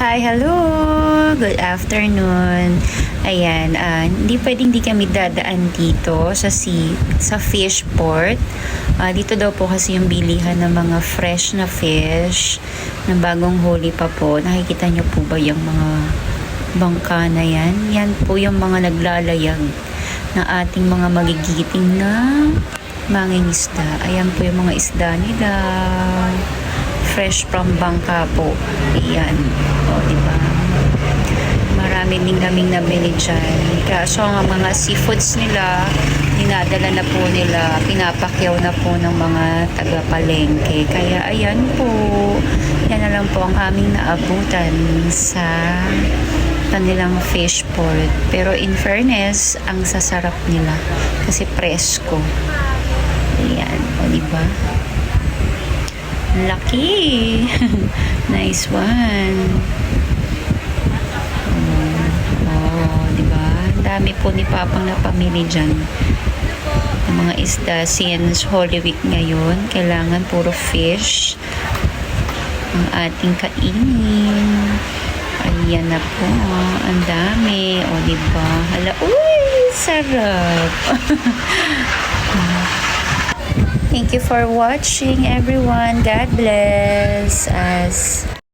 Hi, hello! Good afternoon. Ayan, hindi pwedeng di kami dadaan dito sa fish port. Dito daw po kasi yung bilihan ng mga fresh na fish na bagong huli pa po. Nakikita niyo po ba yung mga bangka na yan? Yan po yung mga naglalayag na ating mga magigiting na mangingisda. Ayan po yung mga isda nila. Fresh from bangka po. Ayan. O, diba? Marami din kaming nabili dyan. Kaso ang mga seafoods nila, dinadala na po nila, pinapakyaw na po ng mga taga-palengke. Kaya ayan po. Yan na lang po ang aming naabutan sa kanilang fish port. Pero in fairness, ang sasarap nila. Kasi presko. Ayan. O, diba? Lucky! Nice one! Diba? Dami po ni Papang na pamili dyan. Ang mga isda, since Holy Week ngayon, kailangan puro fish ang ating kainin. Ayan na po. Ang dami. O, diba? Hala, uy! Sarap! Thank you for watching, everyone. God bless us.